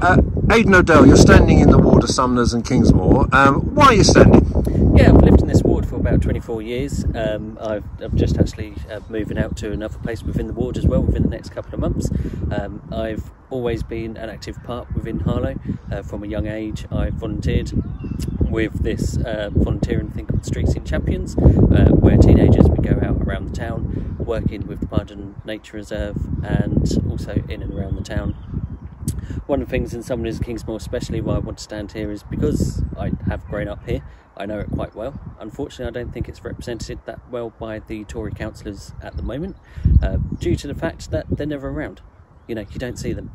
Aiden O'Dell, you're standing in the ward of Sumners and Kingsmoor. Why are you standing? Yeah, I've lived in this ward for about 24 years. I'm just actually moving out to another place within the ward as well within the next couple of months. I've always been an active part within Harlow. From a young age, I volunteered with this volunteering thing called Street Scene Champions, where teenagers would go out around the town working with the Pardon Nature Reserve and also in and around the town. One of the things in Sumners and Kingsmoor especially why I want to stand here is because I have grown up here. I know it quite well. Unfortunately, I don't think it's represented that well by the Tory councillors at the moment, due to the fact that they're never around. You know, you don't see them.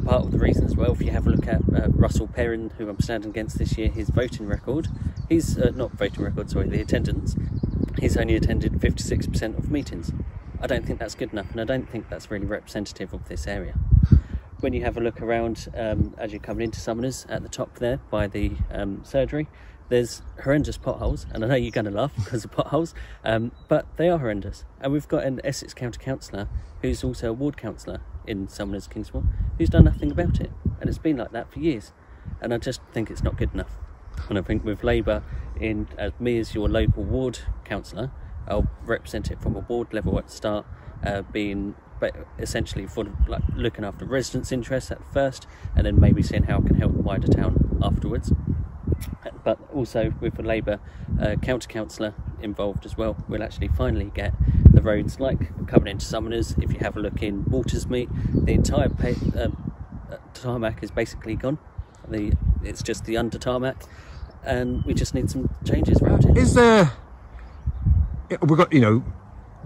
Part of the reason as well, if you have a look at Russell Perrin, who I'm standing against this year, his voting record, the attendance, he's only attended 56% of meetings. I don't think that's good enough, and I don't think that's really representative of this area. When you have a look around as you're coming into Sumners, at the top there by the surgery, there's horrendous potholes, and I know you're going to laugh because of potholes, but they are horrendous. And we've got an Essex County councillor who's also a ward councillor in Sumners and Kingsmoor who's done nothing about it, and it's been like that for years, and I just think it's not good enough. And I think with Labour in me as your local ward councillor, I'll represent it from a ward level at the start, being essentially for like looking after residents' interests at first, and then maybe seeing how I can help the wider town afterwards. But also with the Labour county councillor involved as well, we'll actually finally get the roads like coming into Sumners. If you have a look in Watersmeet, the entire tarmac is basically gone. It's just the under tarmac, and we just need some changes around it. Is there? We've got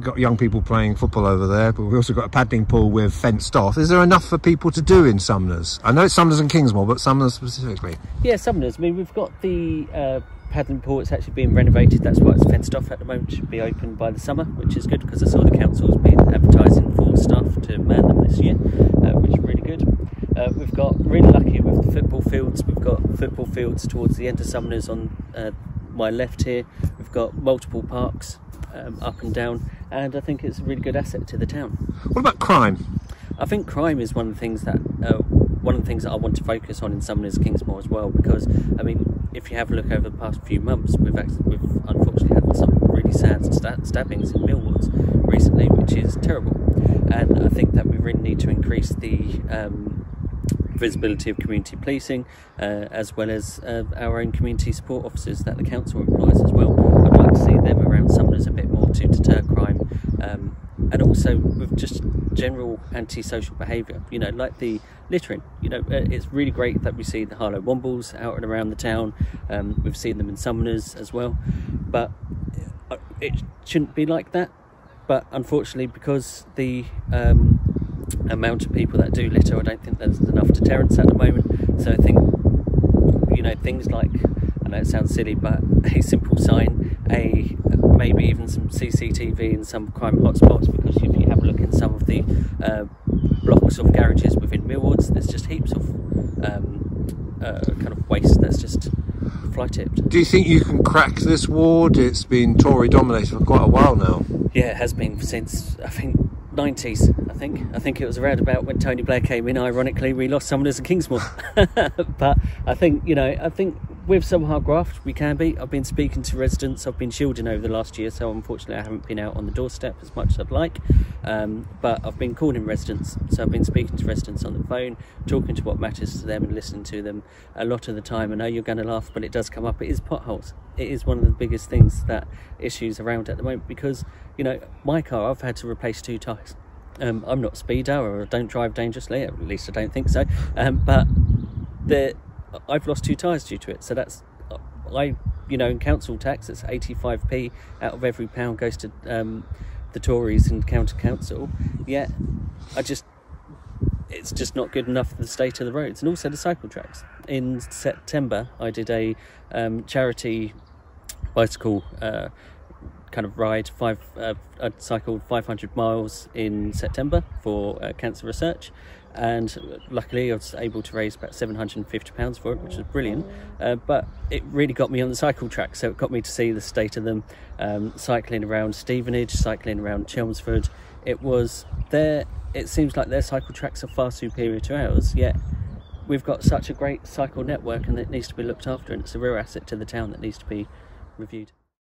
got young people playing football over there, but we've also got a paddling pool with fenced off. Is there enough for people to do in Sumners? I know it's Sumners and Kingsmoor, but Sumners specifically. Yeah, Sumners. I mean, we've got the paddling pool. It's actually being renovated. That's why it's fenced off at the moment. It should be open by the summer, which is good because I saw the council's been advertising for staff to man them this year, which is really good. We've got really lucky with the football fields. We've got football fields towards the end of Sumners on my left here. We've got multiple parks up and down, and I think it's a really good asset to the town. What about crime? I think crime is one of the things that I want to focus on in Sumners and Kingsmoor as well, because I mean, if you have a look over the past few months, we've unfortunately had some really sad stabbings in Millwards recently, which is terrible, and I think that we really need to increase the visibility of community policing, as well as our own community support officers that the council employs as well. I'd like to see them around Sumners a bit more to deter crime, and also with just general antisocial behaviour, you know, like the littering. You know, it's really great that we see the Harlow Wombles out and around the town. We've seen them in Sumners as well, but it shouldn't be like that. But unfortunately, because the amount of people that do litter, I don't think there's enough deterrence at the moment. So I think, you know, things like, I know it sounds silly, but a simple sign, maybe even some CCTV in some crime hotspots, because if you have a look in some of the blocks of garages within Millwards, there's just heaps of kind of waste that's just fly tipped. Do you think you can crack this ward? It's been Tory dominated for quite a while now. Yeah, it has been since, I think, 90s. I think it was around about when Tony Blair came in. Ironically, we lost Sumners and Kingsmoor. But I think, you know, with some hard graft we can be. I've been speaking to residents. I've been shielding over the last year, so unfortunately I haven't been out on the doorstep as much as I'd like, but I've been calling residents, so I've been speaking to residents on the phone, talking to what matters to them and listening to them. A lot of the time, I know you're going to laugh, but it does come up, it is potholes. It is one of the biggest things that issues around at the moment, because, you know, my car, I've had to replace 2 tyres. I'm not a speeder, or don't drive dangerously, at least I don't think so, but I've lost 2 tyres due to it. So that's, you know, in council tax, it's 85p out of every pound goes to the Tories and county council. Yet it's just not good enough for the state of the roads, and also the cycle tracks. In September, I did a charity bicycle kind of ride. I cycled 500 miles in September for cancer research, and luckily I was able to raise about £750 for it, which was brilliant, but it really got me on the cycle track, so it got me to see the state of them, cycling around Stevenage, cycling around Chelmsford. It seems like their cycle tracks are far superior to ours, yet we've got such a great cycle network, and it needs to be looked after, and it's a real asset to the town that needs to be reviewed.